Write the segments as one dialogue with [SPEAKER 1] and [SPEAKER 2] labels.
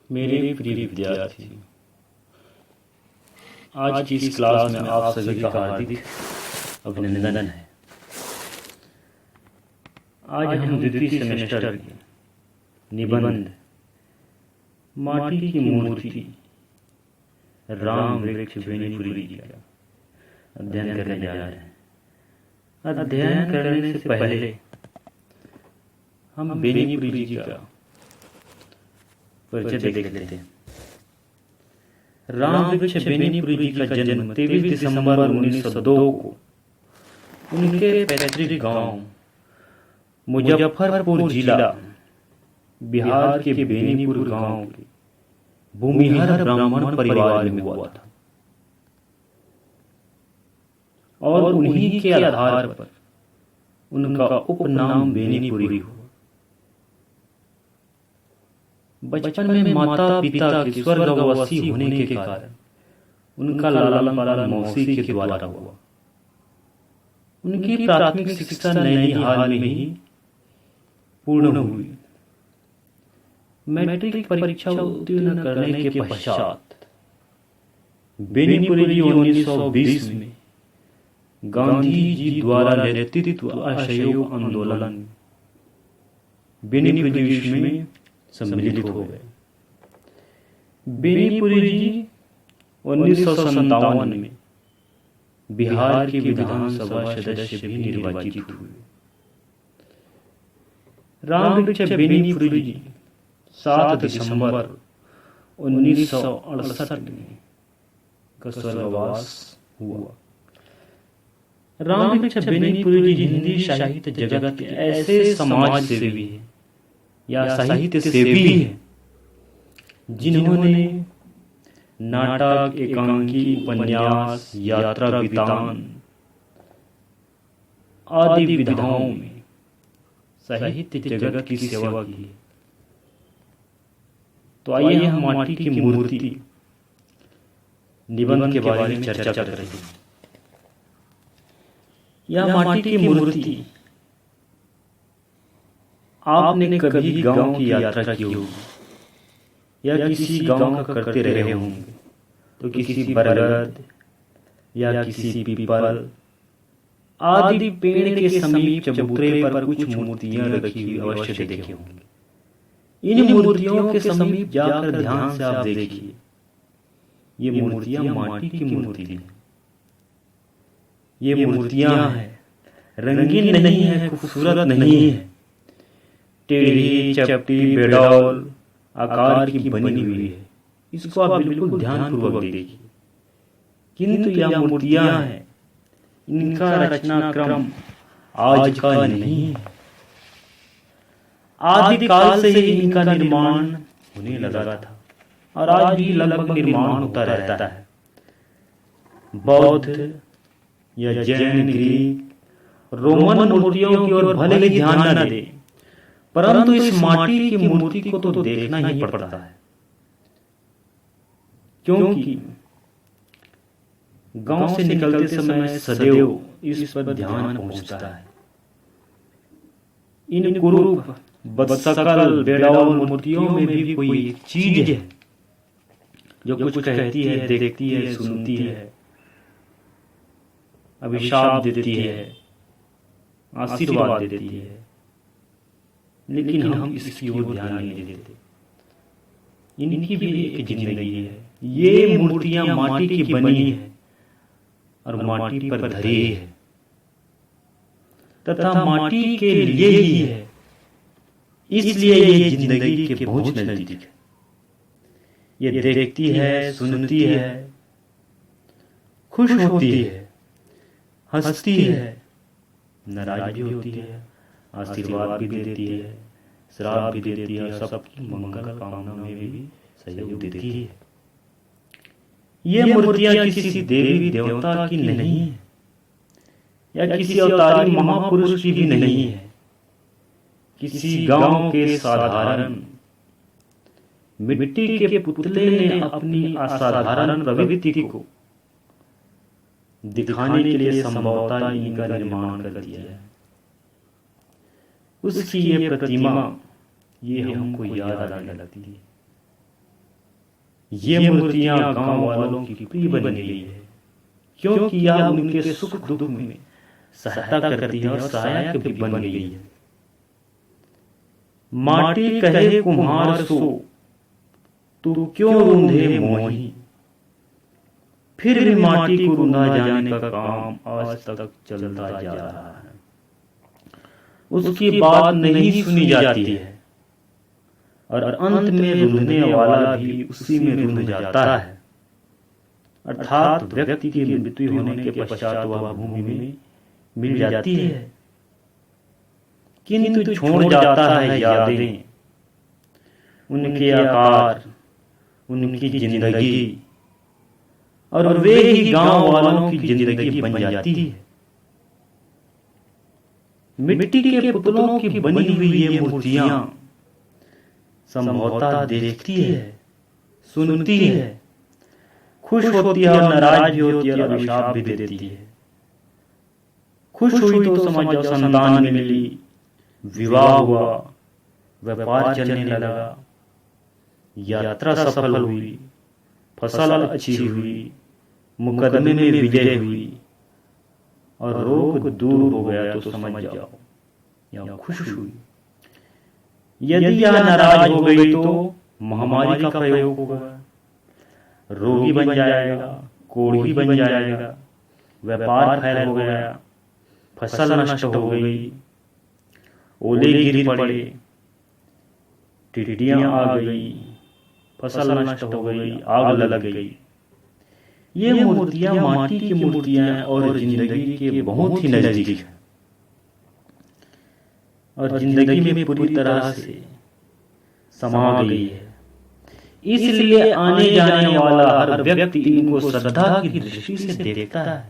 [SPEAKER 1] मेरे प्रिय विद्यार्थी, आज की इस क्लास में आप सभी का हार्दिक अभिनंदन है। आज हम द्वितीय सेमेस्टर के निबंध माटी की मूर्ति राम वृक्ष बेनीपुरी जी का अध्ययन करने जा रहे हैं। अध्ययन करने से पहले हम बेनीपुरी जी का परिचय देख लेते हैं। राम वृक्ष बेनीपुरी जी का जन्म 23 दिसंबर 1902 को उनके पैतृक गांव मुजफ्फरपुर जिला बिहार के बेनीपुर गांव के भूमिहर ब्राह्मण परिवार में हुआ था और उन्हीं के आधार पर उनका उपनाम बेनीपुरी हुआ। बचपन में माता पिता के स्वर्गवासी होने के कारण उनका लालन पालन मौसी के द्वारा हुआ। उनकी प्राथमिक शिक्षा नैनीहाल में ही पूर्ण हुई। मैट्रिक परीक्षा उत्तीर्ण करने के पश्चात बेनीपुरी जी 1920 में गांधी जी द्वारा नेतृत्व असहयोग आंदोलन बेनीपुरी में सम्मिलित हो गए। बेनीपुरी जी 1957 में बिहार के विधानसभा सदस्य भी निर्वाचित हुए। राम वृक्ष बेनीपुरी जी 7 दिसंबर 1968 में का स्वर्गवास हुआ। राम वृक्ष बेनीपुरी जी हिंदी साहित्य जगत के ऐसे समाज सेवी हैं या साहित्य सेवी हैं जिन्होंने नाटक, एकांकी, उपन्यास, यात्रा वृत्तांत आदि विधाओं में साहित्य जगत की सेवा की है। तो आइए हम माटी की मूर्ति निबंध के बारे में चर्चा कर रहे हैं। यह माटी की मूर्ति आपने कभी गांव की यात्रा की होगी या किसी गांव का करते रहे होंगे तो किसी बरगद या किसी पीपल आदि पेड़ के समीप चबूतरे पर कुछ मूर्तियां रखी हुई अवश्य देखे होंगे। इन मूर्तियों के समीप जाकर ध्यान से आप देखिए, ये मूर्तियां माटी की मूर्ति हैं। ये मूर्तियां हैं, रंगीन नहीं है, खूबसूरत नहीं है, टेढ़ी चपटी बेडौल आकार की बनी हुई है। इसको आप बिल्कुल ध्यानपूर्वक देखिए। किंतु यह मूर्तियां हैं, इनका रचनाक्रम आज का नहीं है। आदि काल से ही इनका निर्माण होने लगा था और आज भी लगभग निर्माण होता रहता है। बौद्ध या जैन, ग्रीक, रोमन मूर्तियों की ओर भले ही ध्यान न दे, परंतु इस माटी की मूर्ति को तो देखना ही पड़ता है, क्योंकि गांव से निकलते समय सदैव इस पर ध्यान पहुंचता है। इन कुरूप, बदशक्ल, बेडौल मूर्तियों में भी कोई एक चीज है जो कुछ कहती है, देखती है, सुनती है, अभिशाप देती है, आशीर्वाद देती है, लेकिन हम इसकी ओर ध्यान नहीं देते। इनकी भी एक जिंदगी है। ये मूर्तियां माटी की बनी है और माटी पर धरी है तथा माटी के लिए ही है, इसलिए ये जिंदगी के बहुत नजदीक है। ये देखती है, सुनती है, खुश होती है, हंसती है, नाराज भी होती है, आशीर्वाद भी देती है, श्राप भी देती है, सबकी मंगल कामना में भी सहयोग देती है। ये मूर्तियां किसी देवी देवता की नहीं है या किसी अवतारी महापुरुष की भी नहीं है। किसी गांव के साधारण मिट्टी के पुतले ने अपनी असाधारण प्रवृत्ति को दिखाने के लिए संभवतः इनका निर्माण कर दिया है। उसकी ये प्रतिमा ये हमको याद आने लगती है। ये मूर्तियां गांव वालों की प्रिय बन गई है, क्योंकि यह उनके सुख दुख में सहायता करती है और सहायक भी बन गई है। माटी कहे कुम्हार सो, तू क्यों रूंधे मोही, फिर भी माटी को रूंधा जाने का काम आज तक चलता जा रहा है। उसकी बात नहीं सुनी जाती है और अंत में रूंधने वाला भी उसी में रूंध जाता है, अर्थात व्यक्ति की मृत्यु होने के पश्चात वह भूमि में मिल जाती है, किंतु छोड़ जाता है यादें, उनके आकार, उनकी जिंदगी, और वे ही गांव वालों की जिंदगी बन जाती है। मिट्टी के पुतलों की बनी हुई ये मूर्तियां संभवतः देखती है, सुनती है, खुश होती है और नाराज भी होती है और अभिशाप भी देती है। खुश हुई तो समझ जाओ संतान मिली, विवाह हुआ, व्यापार चलने लगा, यात्रा सफल हुई, फसल अच्छी हुई, मुकदमे में विजय हुई और रोग दूर हो गया तो समझ जाओ या खुश हुई। यदि यह नाराज हो गई तो महामारी का प्रयोग होगा, रोगी बन जाएगा, कोढ़ी बन जाएगा, व्यापार फैल हो गया, फसल नष्ट हो गई, ओले गिर पड़े, टिड्डियां आ गई, फसल नष्ट हो गई, आग लग गई। ये मूर्तियां माटी की मूर्तियां और जिंदगी के बहुत ही नजदीक है और जिंदगी में पूरी तरह से समा गई है। इसलिए आने जाने वाला हर व्यक्ति इनको श्रद्धा की दृष्टि से देखता है,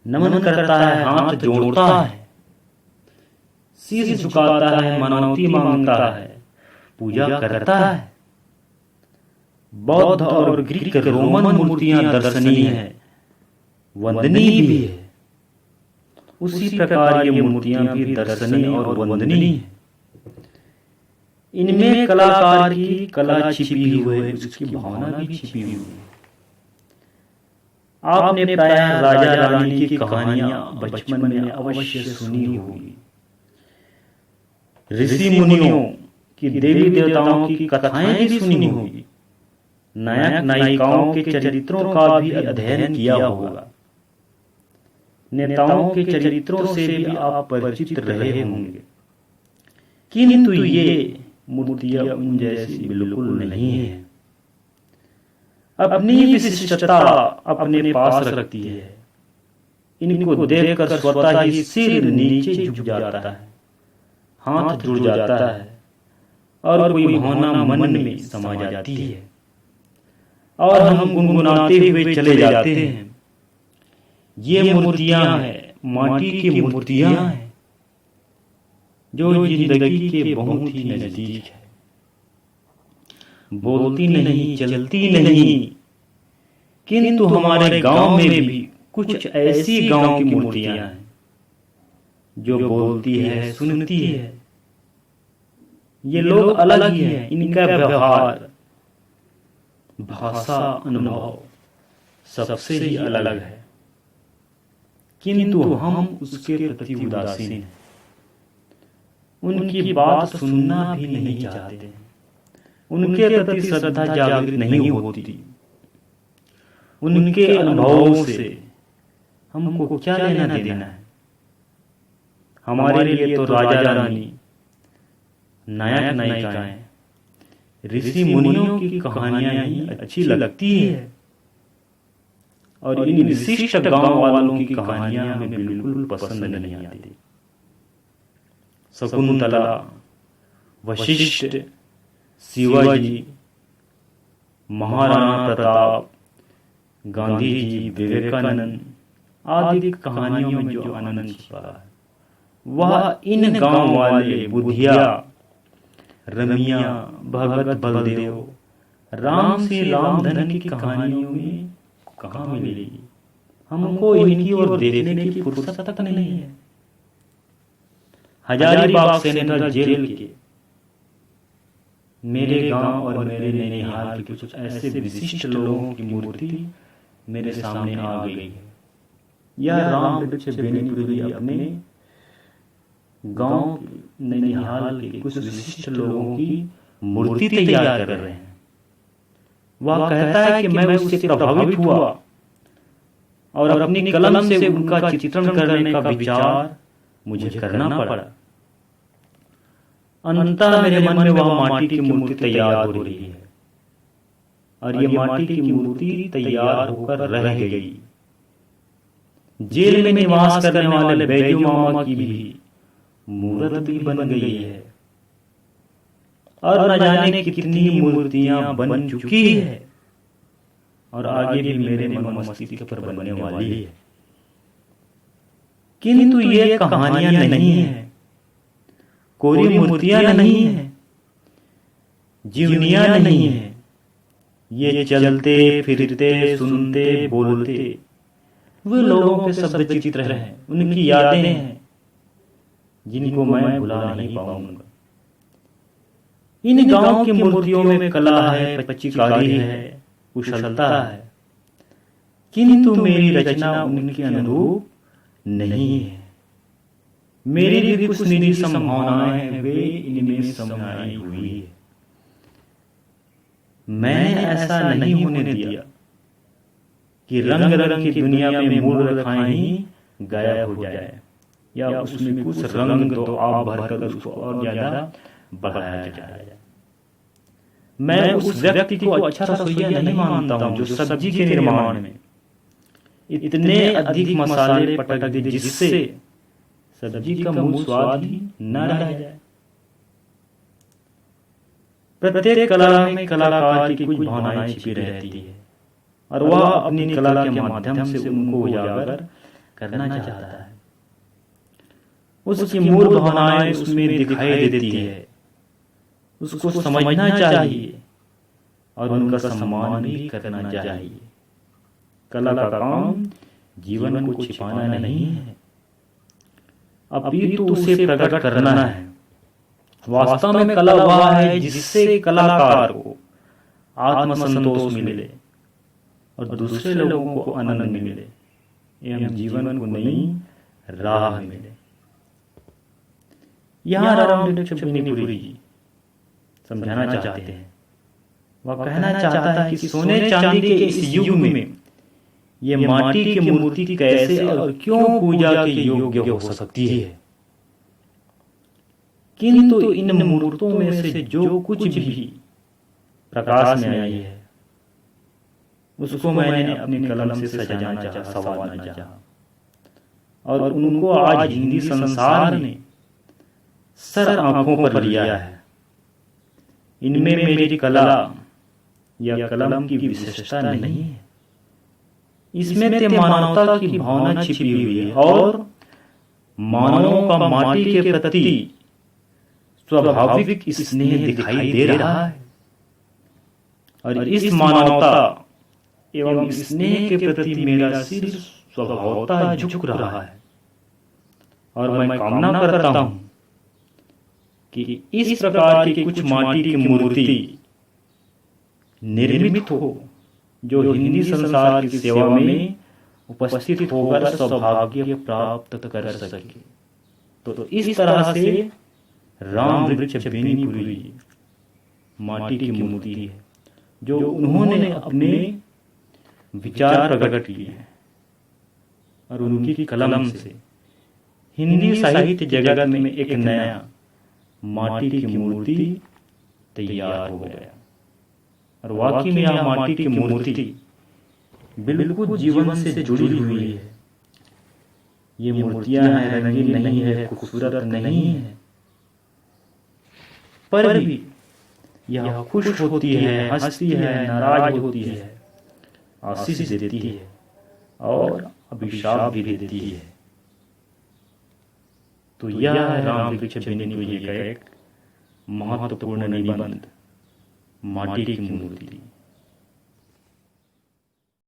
[SPEAKER 1] नमन करता है, हाथ जोड़ता है, शीश झुकाता है, मनौती मांगता है, पूजा करता है। बौद्ध और ग्रीक रोमन मूर्तियां दर्शनीय है, वंदनीय भी है, उसी प्रकार ये मूर्तियां भी दर्शनीय और वंदनीय है। इनमें कलाकार की कला छिपी हुई है, उसकी भावना भी छिपी हुई है। आपने प्रायः राजा रानी की कहानियां बचपन में अवश्य सुनी होगी, ऋषि मुनियों की, देवी देवताओं की कथाएं भी सुनी होगी, नायक नायिकाओं के चरित्रों का भी अध्ययन किया होगा, नेताओं के चरित्रों से भी आप परिचित रहे होंगे। किंतु ये मूर्तियां उन जैसी बिल्कुल नहीं है, अपनी विशिष्टता अपने पास रखती है। इनको देखकर स्वतः ही सिर नीचे झुक जाता है, हाथ जुड़ जाता है और कोई भावना मन में समा जाती है और हम गुनगुनाते हुए चले जाते हैं। ये मूर्तियां हैं, माटी की मूर्तियां हैं जो जिंदगी के बहुत ही नजदीक है, बोलती नहीं, चलती नहीं, किंतु हमारे गांव में भी कुछ ऐसी गांव की मूर्तियां हैं जो बोलती है, सुनती है। ये लोग अलग ही हैं, इनका व्यवहार, भाषा, अनुभव सबसे ही अलग है, किंतु हम उसके प्रति उदासीन हैं, उनकी बात सुनना भी नहीं चाहते, उनके प्रति श्रद्धा जागृत नहीं होती। उनके अनुभवों से हमको क्या लेना देना है? हमारे लिए तो राजा रानी, नायक नायिकाएं, ऋषि मुनियों की कहानियां ही अच्छी लगती है और इन विशिष्ट गांव वालों की कहानियां हमें बिल्कुल पसंद नहीं आती। शकुंतला, वशिष्ठ, शिवाजी, महाराणा प्रताप, गांधी जी, विवेकानंद आदि कहानियों में जो आनंद छिपा है वह इन गांव वाले बुधिया, रमिया, भगत बलदेव, राम से रामधन की कहानियों में कहाँ मिलेगी? हमको इनकी ओर देखने की फुर्सत तक नहीं है। हजारीबाग सेंट्रल जेल के मेरे गांव और मेरे नैनीहाल के कुछ ऐसे विशिष्ट लोगों की मूर्ति मेरे सामने आ गई है। यह राम वृक्ष बेनीपुरी अपने गांव नैनीहाल के कुछ विशिष्ट लोगों की मूर्ति तैयार कर रहे हैं। वह कहता है कि मैं उससे प्रभावित हुआ और अपनी कलम से उनका चित्रण करने का विचार मुझे करना पड़ा। अंततः मेरे मन में वह माटी की मूर्ति तैयार हो रही है और ये माटी की मूर्ति तैयार होकर रह गई। जेल में निवास करने वाले बैजू मामा की भी मूर्त भी बन गई है और न जाने कितनी मूर्तियां बन चुकी है और आगे भी मेरे मन मस्तिष्क पर बनने वाली है। किंतु ये कहानियां नहीं है, कोरी मूर्तियां नहीं है, जीवनियां नहीं है। ये चलते फिरते सुनते बोलते वे लोगों के शब्द चित्र हैं, उनकी यादें हैं जिनको मैं भुला नहीं पाऊंगा। इन गांव की मूर्तियों में कला है, पच्चीकारी है, कुशलता है, किंतु मेरी रचना उनके अनुरूप नहीं है। मेरी भी कुछ निजी संभावनाएं हैं, वे इनमें समाई हुई है। मैंने ऐसा नहीं होने दिया कि रंग रंग की दुनिया में मूल रेखाएं ही गायब हो जाए या उसमें कुछ रंग तो आप भरकर उसको और ज्यादा बढ़ाया जाए। मैं उस व्यक्ति को अच्छा रसोइया नहीं मानता हूं जो सब्जी के निर्माण में इतने अधिक मसाले पटक दे जिससे सब्जी का मूल स्वाद ही न रह जाए। प्रत्येक कला में कलाकार की कुछ भावनाएं छिपी रहती है और वह अपनी कला के माध्यम से उनको उजागर करना चाहता है। उसकी मूल भावनाएं उसमें दिखाई देती है, उसको समझना चाहिए और उनका सम्मान भी करना चाहिए। कला का काम जीवन को छिपाना नहीं है, अपितु उसे प्रकट करना है। वास्तव में कला वह है जिससे कलाकार को आत्मसंतोष मिले और दूसरे लोगों को आनंद मिले एवं जीवन को नई राह मिले। यहाँ राम वृक्ष बेनीपुरी जी समझाना चाहते हैं, वह कहना चाहता है कि सोने चांदी के इस युग में ये माटी की मूर्ति कैसे और क्यों पूजा के योग्य हो सकती है। किंतु इन मूर्तों में से जो कुछ भी प्रकाश में आई है उसको मैंने अपनी कलम से सजाना चाहा, संवारना चाहा और उनको आज हिंदी संसार ने सर आंखों पर लिया है। इनमें मेरी कला या कलम की विशेषता नहीं है, इसमें ते मानवता की भावना छिपी हुई है और मानवों का माटी के प्रति स्वाभाविक स्नेह दिखाई दे रहा है और इस मानवता एवं स्नेह के प्रति मेरा सिर स्वभावतः झुक रहा है और मैं कामना करता हूं कि इस प्रकार की कुछ माटी की मूर्ति निर्मित हो जो हिंदी संसार की सेवा में उपस्थित होकर सौभाग्य प्राप्त कर सके। तो इस तरह से राम वृक्ष बेनीपुरी माटी की मूर्ति है जो उन्होंने अपने विचार प्रकट किए हैं और उनकी कलम से हिंदी साहित्य जगत में एक नया माटी की मूर्ति तैयार हो गया और वाकई में यह माटी की मूर्ति बिल्कुल जीवन से जुड़ी हुई है। ये मूर्तियां हैं, रंगीन नहीं है, खूबसूरत नहीं है, पर भी यह खुश होती है, हंसती है, नाराज होती है, आशीष देती है और अभिशाप भी देती है। तो यह है राम वृक्ष बेनीपुरी का एक महत्वपूर्ण निबंध, माटी की मूर्ति।